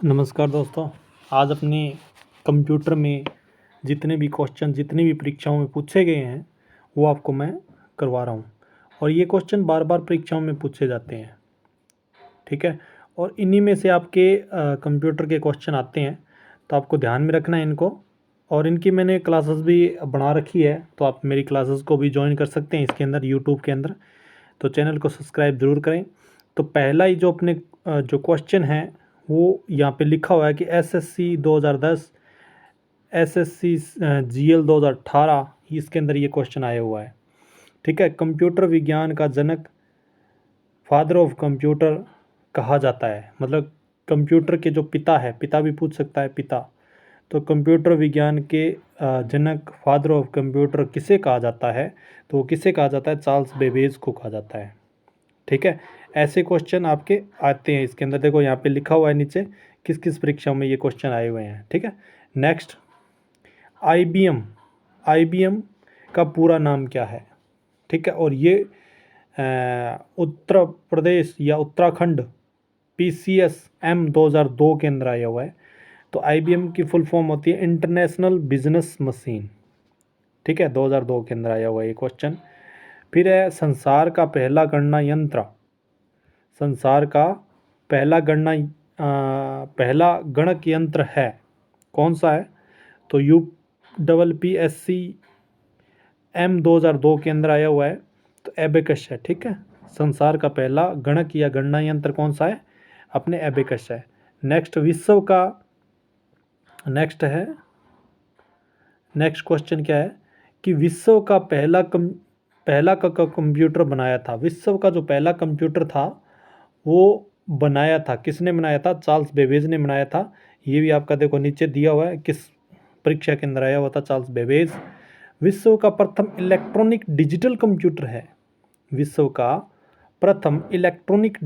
नमस्कार दोस्तों। आज अपने कंप्यूटर में जितने भी क्वेश्चन जितनी भी परीक्षाओं में पूछे गए हैं वो आपको मैं करवा रहा हूँ। और ये क्वेश्चन बार बार परीक्षाओं में पूछे जाते हैं, ठीक है। और इन्हीं में से आपके कंप्यूटर के क्वेश्चन आते हैं, तो आपको ध्यान में रखना है इनको। और इनकी मैंने क्लासेस भी बना रखी है, तो आप मेरी क्लासेस को भी ज्वाइन कर सकते हैं इसके अंदर, यूट्यूब के अंदर। तो चैनल को सब्सक्राइब ज़रूर करें। तो पहला ही जो अपने जो क्वेश्चन है वो यहाँ पे लिखा हुआ है कि एसएससी 2010 एसएससी जीएल 2018, इसके अंदर ये क्वेश्चन आया हुआ है, ठीक है। कंप्यूटर विज्ञान का जनक, फादर ऑफ कंप्यूटर कहा जाता है, मतलब कंप्यूटर के जो पिता है, पिता भी पूछ सकता है, पिता। तो कंप्यूटर विज्ञान के जनक, फादर ऑफ कंप्यूटर किसे कहा जाता है? तो वो किसे कहा जाता है? चार्ल्स बेबेज को कहा जाता है, ठीक है। ऐसे क्वेश्चन आपके आते हैं इसके अंदर। देखो यहाँ पे लिखा हुआ है नीचे किस किस परीक्षाओं में ये क्वेश्चन आए हुए हैं, ठीक है। नेक्स्ट, आईबीएम का पूरा नाम क्या है, ठीक है। और ये उत्तर प्रदेश या उत्तराखंड PCSM 2002 के अंदर आया हुआ है। तो आईबीएम की फुल फॉर्म होती है इंटरनेशनल बिजनेस मशीन, ठीक है। 2002 के अंदर आया हुआ है ये क्वेश्चन। फिर है संसार का पहला गणना यंत्र, संसार का पहला पहला गणक यंत्र है, कौन सा है? तो UPPSC M 2002 के अंदर आया हुआ है, तो एबेकस है, ठीक है। संसार का पहला गणक या गणना यंत्र कौन सा है? अपने एबेकस है। नेक्स्ट, विश्व का नेक्स्ट क्वेश्चन क्या है कि विश्व का पहला कंप्यूटर बनाया था, विश्व का जो पहला कंप्यूटर था वो बनाया था, किसने बनाया था? चार्ल्स बेबेज ने बनाया था। ये भी आपका देखो नीचे दिया हुआ है किस परीक्षा के अंदर आया हुआ था, चार्ल्स बेबेज। विश्व का प्रथम इलेक्ट्रॉनिक डिजिटल कंप्यूटर है, विश्व का प्रथम इलेक्ट्रॉनिक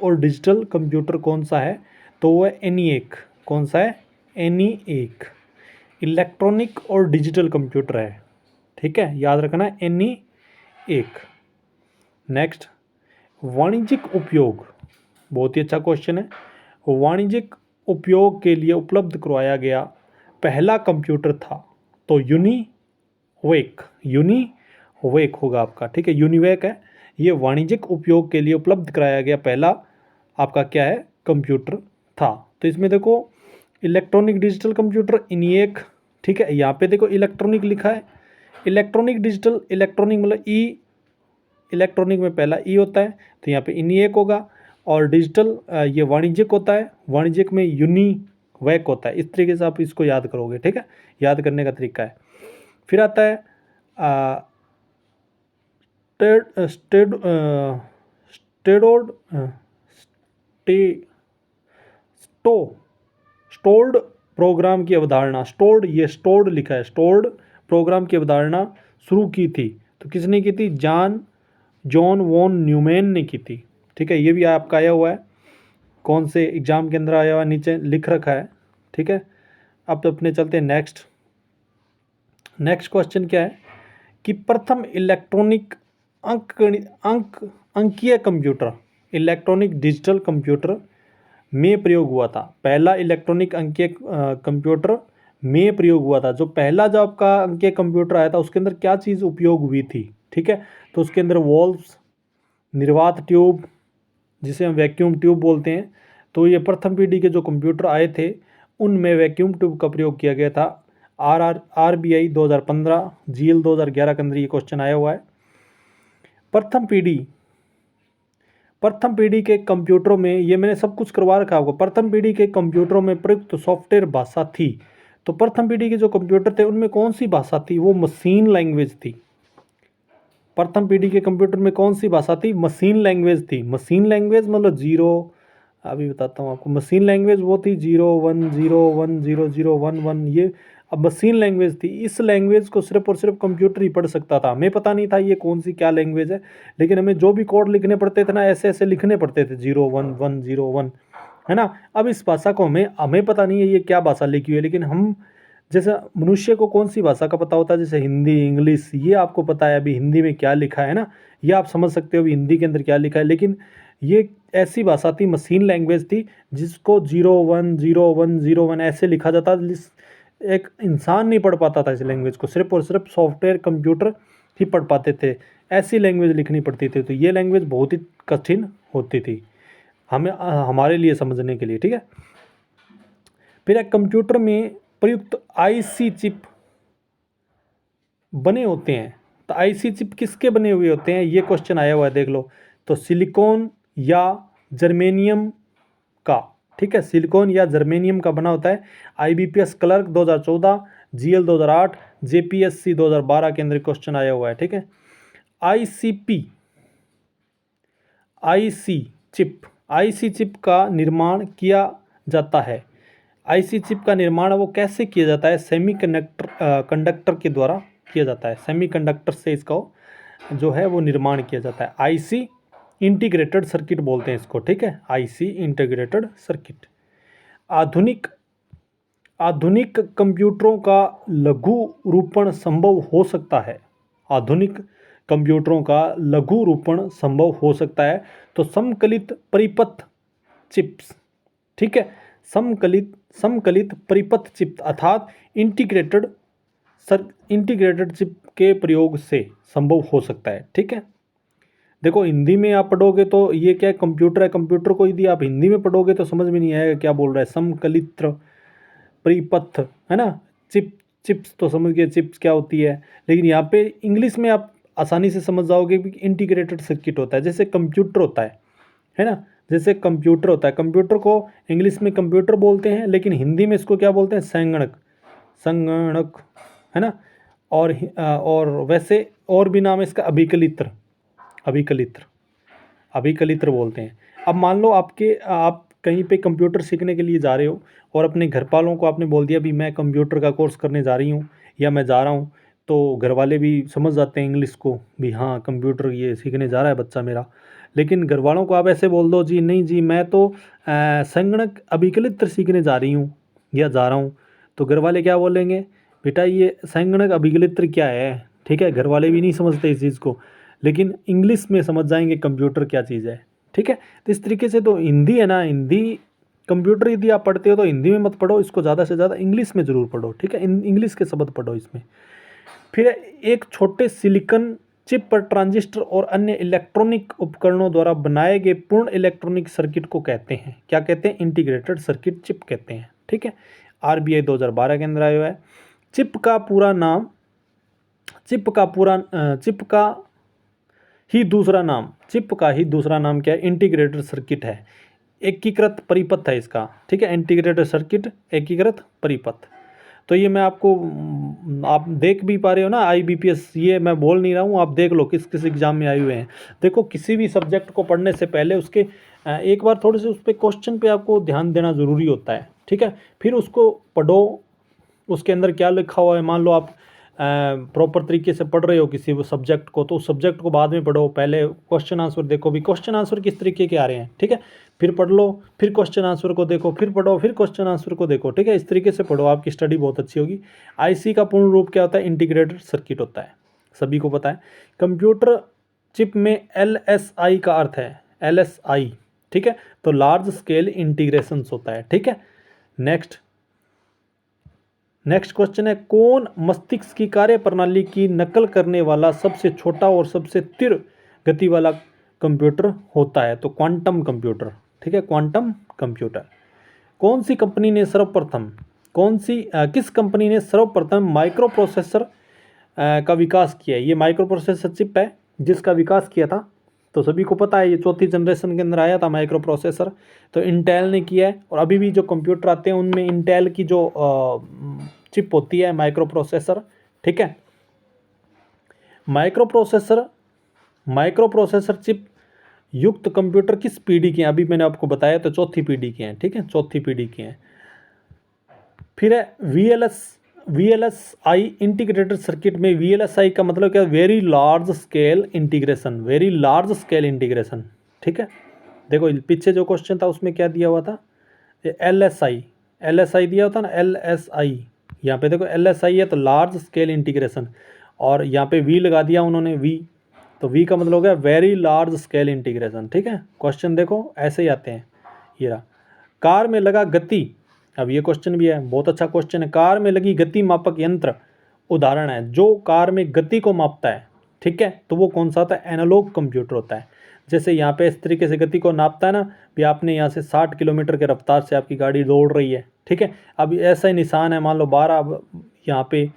और डिजिटल कंप्यूटर कौन सा है? तो वो है ENIAC। कौन सा है? ENIAC, इलेक्ट्रॉनिक और डिजिटल कंप्यूटर है, ठीक है, याद रखना है ENIAC। नेक्स्ट, वाणिज्यिक उपयोग, बहुत ही अच्छा क्वेश्चन है। वाणिज्यिक उपयोग के लिए उपलब्ध करवाया गया पहला कंप्यूटर था, तो यूनिवेक होगा आपका, ठीक है, यूनिवेक है। ये वाणिज्यिक उपयोग के लिए उपलब्ध कराया गया पहला आपका क्या है? कंप्यूटर था। तो इसमें देखो इलेक्ट्रॉनिक डिजिटल कंप्यूटर ENIAC, ठीक है। यहाँ पे देखो इलेक्ट्रॉनिक लिखा है, इलेक्ट्रॉनिक डिजिटल, इलेक्ट्रॉनिक मतलब इलेक्ट्रॉनिक में पहला होता है, तो यहाँ पे ENIAC होगा। और डिजिटल ये वाणिज्यिक होता है, वाणिज्यिक में यूनिवेक होता है। इस तरीके से आप इसको याद करोगे, ठीक है, याद करने का तरीका है। फिर आता है स्टोर्ड प्रोग्राम की अवधारणा, स्टोर्ड लिखा है, स्टोर्ड प्रोग्राम की अवधारणा शुरू की थी, तो किसने की थी? जॉन वॉन न्यूमैन ने की थी, ठीक है। ये भी आपका आया हुआ है, कौन से एग्जाम के अंदर आया हुआ है, नीचे लिख रखा है, ठीक है। अब तो अपने चलते हैं नेक्स्ट क्वेश्चन क्या है कि प्रथम इलेक्ट्रॉनिक अंकीय कंप्यूटर, इलेक्ट्रॉनिक डिजिटल कंप्यूटर में प्रयोग हुआ था। पहला इलेक्ट्रॉनिक अंकीय कंप्यूटर में प्रयोग हुआ था। जो पहला जो आपका अंकीय कंप्यूटर आया था उसके अंदर क्या चीज़ उपयोग हुई थी, ठीक है। तो उसके अंदर वॉल्व्स, निर्वात ट्यूब, जिसे हम वैक्यूम ट्यूब बोलते हैं, तो ये प्रथम पीढ़ी के जो कंप्यूटर आए थे उनमें वैक्यूम ट्यूब का प्रयोग किया गया था। RBI 2015, GL 2011 के अंदर ये क्वेश्चन आया हुआ है। प्रथम पीढ़ी के कंप्यूटरों में, ये मैंने सब कुछ करवा रखा है आपको, प्रथम पीढ़ी के कंप्यूटरों में प्रयुक्त सॉफ्टवेयर भाषा थी। तो प्रथम पीढ़ी के जो कंप्यूटर थे उनमें कौन सी भाषा थी? वो मशीन लैंग्वेज थी। प्रथम पीढ़ी के कंप्यूटर में कौन सी भाषा थी? मशीन लैंग्वेज थी। मशीन लैंग्वेज मतलब अभी बताता हूँ आपको। मशीन लैंग्वेज वो थी 01010011, ये अब मशीन लैंग्वेज थी। इस लैंग्वेज को सिर्फ और सिर्फ कंप्यूटर ही पढ़ सकता था, हमें पता नहीं था ये कौन सी क्या लैंग्वेज है, लेकिन हमें जो भी कोड लिखने पड़ते थे ना, ऐसे ऐसे लिखने पड़ते थे, 01101, है ना। अब इस भाषा को हमें पता नहीं है ये क्या भाषा लिखी हुई है, लेकिन हम जैसे मनुष्य को कौन सी भाषा का पता होता है, जैसे हिंदी, इंग्लिश, ये आपको पता है अभी हिंदी में क्या लिखा है ना, ये आप समझ सकते हो अभी हिंदी के अंदर क्या लिखा है। लेकिन ये ऐसी भाषा थी, मशीन लैंग्वेज थी, जिसको 010101 ऐसे लिखा जाता। एक इंसान नहीं पढ़ पाता था इस लैंग्वेज को, सिर्फ और सिर्फ सॉफ्टवेयर कंप्यूटर ही पढ़ पाते थे। ऐसी लैंग्वेज लिखनी पड़ती थी। तो ये लैंग्वेज बहुत ही कठिन होती थी हमें, हमारे लिए समझने के लिए, ठीक है। फिर एक कंप्यूटर में प्रयुक्त आईसी चिप बने होते हैं। तो आईसी चिप किसके बने हुए होते हैं, ये क्वेश्चन आया हुआ है, देख लो। तो सिलिकॉन या जर्मेनियम का, ठीक है, सिलिकॉन या जर्मेनियम का बना होता है। आईबीपीएस क्लर्क 2014, जीएल 2008, जेपीएससी 2012 के अंदर क्वेश्चन आया हुआ है, ठीक है। आईसीपी, आईसी चिप का निर्माण किया जाता है। आईसी चिप का निर्माण वो कैसे किया जाता है, कंडक्टर के द्वारा किया जाता है। सेमीकंडक्टर से इसका जो है वो निर्माण किया जाता है। आईसी इंटीग्रेटेड सर्किट बोलते हैं इसको, ठीक है, आईसी इंटीग्रेटेड सर्किट। आधुनिक कंप्यूटरों का लघु रूपण संभव हो सकता है। आधुनिक कंप्यूटरों का लघु रूपण संभव हो सकता है। तो समकलित परिपथ चिप्स, ठीक है, समकलित परिपथ चिप अर्थात इंटीग्रेटेड चिप के प्रयोग से संभव हो सकता है, ठीक है। देखो हिंदी में आप पढ़ोगे तो ये क्या कंप्यूटर है, कंप्यूटर को यदि आप हिंदी में पढ़ोगे तो समझ में नहीं आएगा क्या बोल रहा है। समकलित परिपथ, है ना, चिप्स तो समझ गए चिप्स क्या होती है। लेकिन यहाँ पे इंग्लिश में आप आसानी से समझ जाओगे कि इंटीग्रेटेड सर्किट होता है, जैसे कंप्यूटर होता है ना, जैसे कंप्यूटर होता है। कंप्यूटर को इंग्लिश में कंप्यूटर बोलते हैं, लेकिन हिंदी में इसको क्या बोलते हैं, संगणक, है ना। और वैसे और भी नाम है इसका, अभिकलित्र बोलते हैं। अब मान लो आप कहीं पे कंप्यूटर सीखने के लिए जा रहे हो और अपने घर वालों को आपने बोल दिया भी मैं कंप्यूटर का कोर्स करने जा रही हूँ या मैं जा रहा हूँ, तो घर वाले भी समझ जाते हैं इंग्लिश को भी, हाँ कंप्यूटर ये सीखने जा रहा है बच्चा मेरा। लेकिन घर वालों को आप ऐसे बोल दो जी नहीं जी मैं तो संगणक अभिकलित्र सीखने जा रही हूँ या जा रहा हूँ, तो घर वाले क्या बोलेंगे, बेटा ये संगणक अभिकलित्र क्या है, ठीक है। घर वाले भी नहीं समझते इस चीज़ को, लेकिन इंग्लिश में समझ जाएंगे कंप्यूटर क्या चीज़ है, ठीक है। तो इस तरीके से तो हिंदी है ना, हिंदी कंप्यूटर यदि आप पढ़ते हो तो हिंदी में मत पढ़ो इसको, ज़्यादा से ज़्यादा इंग्लिश में ज़रूर पढ़ो, ठीक है, इंग्लिश के शब्द पढ़ो इसमें। फिर एक छोटे सिलिकॉन चिप पर ट्रांजिस्टर और अन्य इलेक्ट्रॉनिक उपकरणों द्वारा बनाए गए पूर्ण इलेक्ट्रॉनिक सर्किट को कहते हैं, क्या कहते हैं, इंटीग्रेटेड सर्किट चिप कहते हैं, ठीक है। आरबीआई 2012 के अंदर आया हुआ है। चिप का ही दूसरा नाम क्या है, इंटीग्रेटेड सर्किट है, एकीकृत परिपथ है इसका, ठीक है। इंटीग्रेटेड सर्किट, एकीकृत परिपथ। तो ये मैं आपको, आप देख भी पा रहे हो ना, आईबीपीएस, ये मैं बोल नहीं रहा हूँ, आप देख लो किस किस एग्जाम में आए हुए हैं। देखो किसी भी सब्जेक्ट को पढ़ने से पहले उसके एक बार थोड़े से उस पर क्वेश्चन पे आपको ध्यान देना ज़रूरी होता है, ठीक है। फिर उसको पढ़ो, उसके अंदर क्या लिखा हुआ है। मान लो आप प्रॉपर तरीके से पढ़ रहे हो किसी वो सब्जेक्ट को, तो उस सब्जेक्ट को बाद में पढ़ो, पहले क्वेश्चन आंसर देखो भी क्वेश्चन आंसर किस तरीके के आ रहे हैं, ठीक है। फिर पढ़ लो, फिर क्वेश्चन आंसर को देखो, फिर पढ़ो, फिर क्वेश्चन आंसर को देखो, ठीक है। इस तरीके से पढ़ो, आपकी स्टडी बहुत अच्छी होगी। आईसी का पूर्ण रूप क्या होता है, इंटीग्रेटेड सर्किट होता है, सभी को पता है। कंप्यूटर चिप में LSI का अर्थ है, LSI, ठीक है, तो लार्ज स्केल इंटीग्रेशन होता है, ठीक है। नेक्स्ट क्वेश्चन है, कौन मस्तिष्क की कार्य प्रणाली की नकल करने वाला सबसे छोटा और सबसे तीव्र गति वाला कंप्यूटर होता है, तो क्वांटम कंप्यूटर, ठीक है, क्वांटम कंप्यूटर। किस कंपनी ने सर्वप्रथम माइक्रो प्रोसेसर का विकास किया है। ये माइक्रो प्रोसेसर चिप है जिसका विकास किया था, तो सभी को पता है ये चौथी जनरेशन के अंदर आया था माइक्रो प्रोसेसर, तो इंटेल ने किया है। और अभी भी जो कंप्यूटर आते हैं उनमें इंटेल की जो चिप होती है माइक्रो प्रोसेसर, ठीक है। माइक्रो प्रोसेसर चिप युक्त कंप्यूटर किस पीढ़ी के हैं, अभी मैंने आपको बताया तो चौथी पीढ़ी के हैं, ठीक है, चौथी पीढ़ी के हैं। फिर है VLSI इंटीग्रेटेड सर्किट में VLSI का मतलब क्या, वेरी लार्ज स्केल इंटीग्रेशन, ठीक है। देखो पीछे जो क्वेश्चन था उसमें क्या दिया हुआ था, LSI दिया होता ना, LSI, यहाँ पे देखो LSI है तो लार्ज स्केल इंटीग्रेशन, और यहाँ पे V लगा दिया उन्होंने, V तो वी का मतलब हो गया वेरी लार्ज स्केल इंटीग्रेशन। ठीक है, क्वेश्चन देखो ऐसे ही आते हैं। ये रहा, कार में लगा गति, अब ये क्वेश्चन भी है, बहुत अच्छा क्वेश्चन है। कार में लगी गति मापक यंत्र उदाहरण है, जो कार में गति को मापता है। ठीक है, तो वो कौन सा होता है? एनालॉग कंप्यूटर होता है। जैसे यहाँ पे इस तरीके से गति को नापता है ना, भी आपने यहाँ से 60 किलोमीटर के रफ्तार से आपकी गाड़ी दौड़ रही है। ठीक है, अब ऐसा ही निशान है, मान लो 12, अब यहाँ पे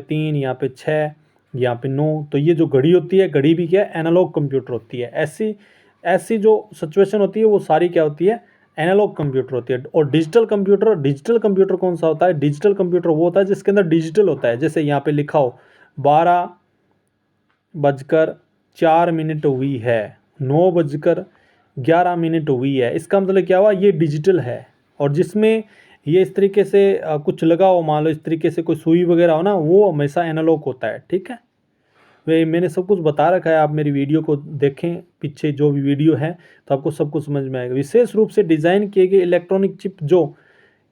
3, यहाँ पे 6, यहाँ पे 9, तो ये जो घड़ी होती है, घड़ी भी क्या है? एनालॉग कंप्यूटर होती है। ऐसी ऐसी जो सिचुएशन होती है वो सारी क्या होती है? एनालॉग कंप्यूटर होती है। और डिजिटल कंप्यूटर कौन सा होता है? डिजिटल कंप्यूटर वो होता है जिसके अंदर डिजिटल होता है। जैसे यहाँ पे लिखा हो 12:04 हुई है, 9:11 हुई है, इसका मतलब क्या हुआ? ये डिजिटल है। और जिसमें ये इस तरीके से कुछ लगा हो, मान लो इस तरीके से कोई सुई वगैरह हो ना, वो हमेशा एनालॉग होता है। ठीक है, वे मैंने सब कुछ बता रखा है, आप मेरी वीडियो को देखें, पीछे जो भी वीडियो है, तो आपको सब कुछ समझ में आएगा। विशेष रूप से डिज़ाइन किए गए इलेक्ट्रॉनिक चिप जो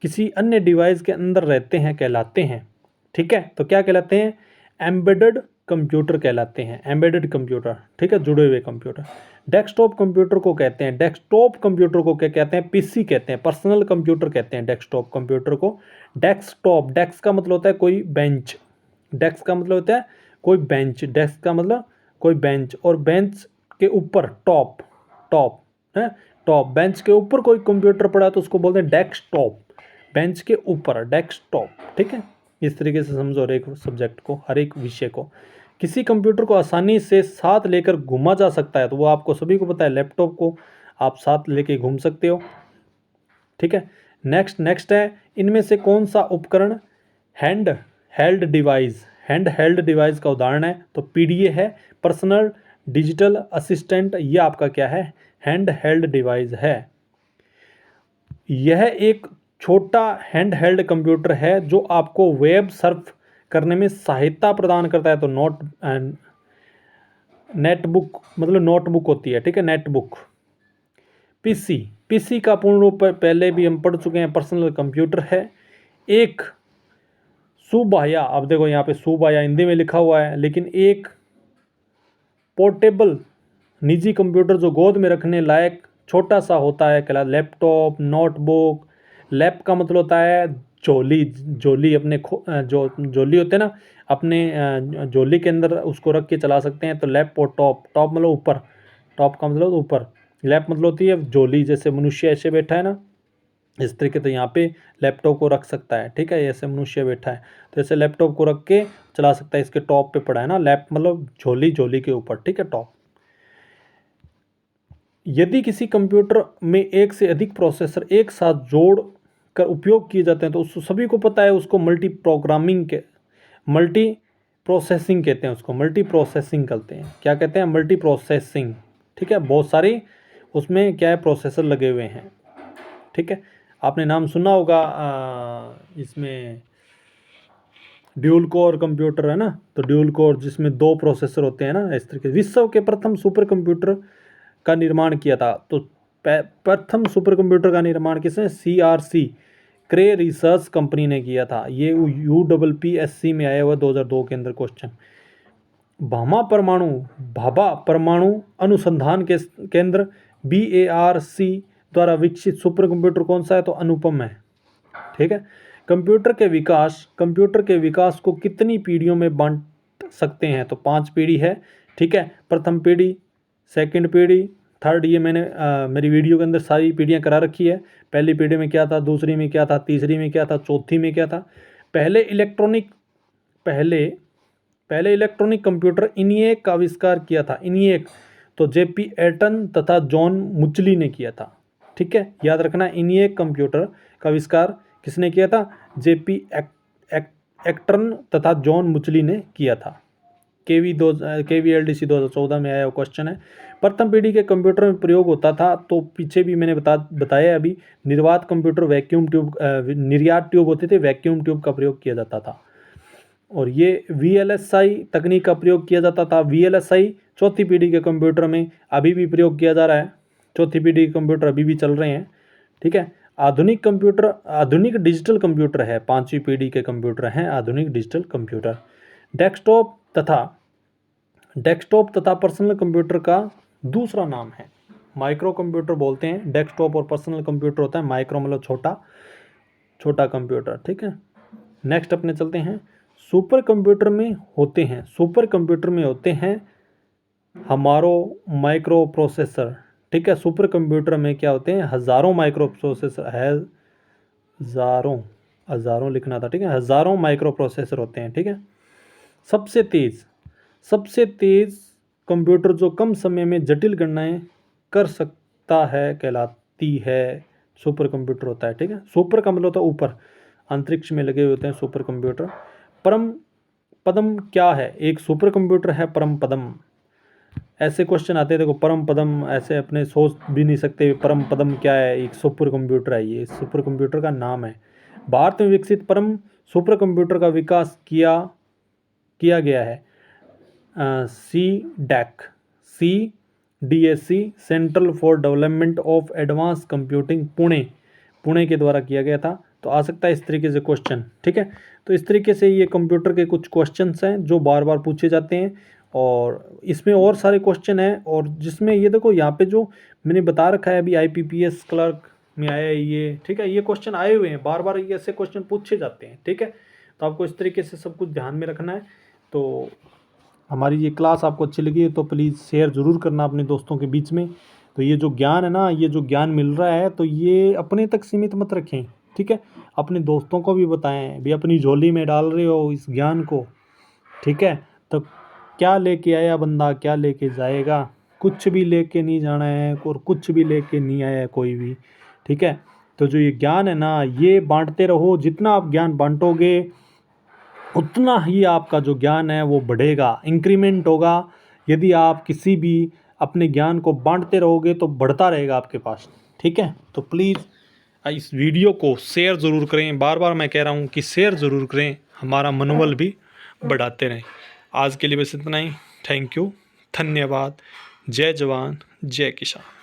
किसी अन्य डिवाइस के अंदर रहते हैं कहलाते हैं। ठीक है, तो क्या कहलाते हैं? एम्बेडेड कंप्यूटर कहलाते हैं, एम्बेडेड कंप्यूटर। ठीक है, जुड़े हुए कंप्यूटर। डेस्कटॉप कंप्यूटर को कहते हैं, डेस्कटॉप कंप्यूटर को क्या कहते हैं? पीसी कहते हैं, पर्सनल कंप्यूटर कहते हैं डेस्कटॉप कंप्यूटर को। डेस्कटॉप, डेस्क का मतलब होता है कोई बेंच, डेस्क का मतलब होता है कोई बेंच, डेस्क का मतलब कोई बेंच, और बेंच के ऊपर टॉप, टॉप है, टॉप, बेंच के ऊपर कोई कंप्यूटर पड़ा तो उसको बोलते हैं डेस्कटॉप, बेंच के ऊपर डेस्कटॉप। ठीक है, इस तरीके से समझो हर एक सब्जेक्ट को, हर एक विषय को। किसी कंप्यूटर को आसानी से साथ लेकर घूमा जा सकता है, तो वो आपको सभी को पता है, लैपटॉप को आप साथ लेके घूम सकते हो। ठीक है, नेक्स्ट है, इनमें से कौन सा उपकरण हैंड हेल्ड डिवाइस का उदाहरण है? तो पीडीए है, पर्सनल डिजिटल असिस्टेंट, ये आपका क्या है? हैंड हेल्ड डिवाइस है। यह एक छोटा हैंड हेल्ड कंप्यूटर है जो आपको वेब सर्फ करने में सहायता प्रदान करता है। तो नेटबुक मतलब नोटबुक होती है। ठीक है, नेटबुक। पीसी का पूर्ण रूप पहले भी हम पढ़ चुके हैं, पर्सनल कंप्यूटर है। एक सुबाया, अब देखो यहाँ पे सुबाया हिंदी में लिखा हुआ है, लेकिन एक पोर्टेबल निजी कंप्यूटर जो गोद में रखने लायक छोटा सा होता है, कहला लैपटॉप, नोटबुक। लैप का मतलब होता है झोली, झोली अपने जो झोली होते हैं ना, अपने झोली के अंदर उसको रख के चला सकते हैं। तो लैप और टॉप, टॉप मतलब ऊपर, टॉप का मतलब ऊपर, लैप मतलब होती है झोली। जैसे मनुष्य ऐसे बैठा है ना इस तरीके, तो यहाँ पे लैपटॉप को रख सकता है। ठीक है, ऐसे मनुष्य बैठा है तो ऐसे लैपटॉप को रख के चला सकता है, इसके टॉप पे पड़ा है ना, लैप मतलब झोली, झोली के ऊपर। ठीक है, टॉप। यदि किसी कंप्यूटर में एक से अधिक प्रोसेसर एक साथ जोड़ कर उपयोग किए जाते हैं तो उसको सभी को पता है, उसको मल्टी प्रोसेसिंग कहते हैं, उसको मल्टी प्रोसेसिंग कहते हैं। क्या कहते हैं? Multi processing. ठीक है, बहुत सारी उसमें क्या है? प्रोसेसर लगे हुए हैं। ठीक है, आपने नाम सुना होगा इसमें ड्यूल कोर कंप्यूटर है ना, तो ड्यूल कोर जिसमें 2 प्रोसेसर होते हैं ना, इस तरीके। विश्व के प्रथम सुपर कंप्यूटर का निर्माण किया था, तो प्रथम सुपर कंप्यूटर का निर्माण किसने? CRC क्रे रिसर्च कंपनी ने किया था। ये UPPSC में आया हुआ 2002 के अंदर क्वेश्चन। भाभा परमाणु अनुसंधान के केंद्र BARC द्वारा विकसित सुपर कंप्यूटर कौन सा है? तो अनुपम है। ठीक है, कंप्यूटर के विकास को कितनी पीढ़ियों में बांट सकते हैं? तो 5 पीढ़ी है। ठीक है, प्रथम पीढ़ी, सेकंड पीढ़ी, थर्ड, ये मैंने मेरी वीडियो के अंदर सारी पीढ़ियाँ करा रखी है। पहली पीढ़ी में क्या था, दूसरी में क्या था, तीसरी में क्या था, चौथी में क्या था। पहले इलेक्ट्रॉनिक कंप्यूटर इनिएक का आविष्कार किया था। इनिएक तो JP एटन तथा जॉन मुचली ने किया था। ठीक है, याद रखना, इनिएक कंप्यूटर का आविष्कार किसने किया था? JP एटन तथा जॉन मुचली ने किया था। KVLDC 2014 में आया वो क्वेश्चन है। प्रथम पीढ़ी के कंप्यूटर में प्रयोग होता था, तो पीछे भी मैंने बताया अभी, निर्वात कंप्यूटर, वैक्यूम ट्यूब, निर्यात ट्यूब होते थे, वैक्यूम ट्यूब का प्रयोग किया जाता था। और ये VLSI तकनीक का प्रयोग किया जाता था। VLSI चौथी पीढ़ी के कंप्यूटर में अभी भी प्रयोग किया जा रहा है। चौथी पीढ़ी के कंप्यूटर अभी भी चल रहे हैं। ठीक है, आधुनिक डिजिटल कंप्यूटर है, 5वीं पीढ़ी के कंप्यूटर हैं आधुनिक डिजिटल कंप्यूटर। डेस्कटॉप तथा डेस्कटॉप तथा पर्सनल कंप्यूटर का दूसरा नाम है। माइक्रो कंप्यूटर बोलते हैं, डेस्कटॉप और पर्सनल कंप्यूटर होता है माइक्रो मतलब छोटा कंप्यूटर, ठीक है। नेक्स्ट अपने चलते हैं, सुपर कंप्यूटर में होते हैं, सुपर कंप्यूटर में होते हैं हमारो माइक्रो प्रोसेसर, ठीक है। सुपर कंप्यूटर में क्या होते हैं, हज़ारों माइक्रो प्रोसेसर है, हज़ारों लिखना था, ठीक है, हज़ारों माइक्रो प्रोसेसर होते हैं, ठीक है। सबसे तेज़ कंप्यूटर जो कम समय में जटिल गणनाएं कर सकता है कहलाती है सुपर कंप्यूटर होता है, ठीक है। सुपर का मतलब होता है ऊपर, अंतरिक्ष में लगे हुए होते हैं सुपर कंप्यूटर। परम पदम क्या है, एक सुपर कंप्यूटर है परम पदम। ऐसे क्वेश्चन आते हैं, देखो परम पदम ऐसे अपने सोच भी नहीं सकते, परम पदम क्या है, एक सुपर कंप्यूटर है, ये सुपर कंप्यूटर का नाम है। भारत में विकसित परम सुपर कंप्यूटर का विकास किया गया है CDEC central for development of advance computing Pune के द्वारा किया गया था। तो आ सकता है इस तरीके से क्वेश्चन, ठीक है। तो इस तरीके से ये कंप्यूटर के कुछ क्वेश्चंस हैं जो बार बार पूछे जाते हैं, और इसमें और सारे क्वेश्चन हैं, और जिसमें ये देखो यहाँ पे जो मैंने बता रखा है अभी IPPS क्लर्क में आया है ये, ठीक है। ये क्वेश्चन आए हुए हैं बार बार, ये ऐसे क्वेश्चन पूछे जाते हैं, ठीक है। तो आपको इस तरीके से सब कुछ ध्यान में रखना है। तो हमारी ये क्लास आपको अच्छी लगी है तो प्लीज़ शेयर ज़रूर करना अपने दोस्तों के बीच में। तो ये जो ज्ञान है ना, ये जो ज्ञान मिल रहा है तो ये अपने तक सीमित मत रखें, ठीक है। अपने दोस्तों को भी बताएं, भी अपनी झोली में डाल रहे हो इस ज्ञान को, ठीक है। तो क्या लेके आया बंदा क्या लेके जाएगा, कुछ भी लेके नहीं जाना है और कुछ भी लेके नहीं आया है कोई भी, ठीक है। तो जो ये ज्ञान है ना, ये बांटते रहो, जितना आप ज्ञान बांटोगे उतना ही आपका जो ज्ञान है वो बढ़ेगा, इंक्रीमेंट होगा। यदि आप किसी भी अपने ज्ञान को बांटते रहोगे तो बढ़ता रहेगा आपके पास, ठीक है। तो प्लीज़ इस वीडियो को शेयर ज़रूर करें, बार बार मैं कह रहा हूँ कि शेयर ज़रूर करें, हमारा मनोबल भी बढ़ाते रहें। आज के लिए बस इतना ही, थैंक यू, धन्यवाद, जय जवान जय किसान।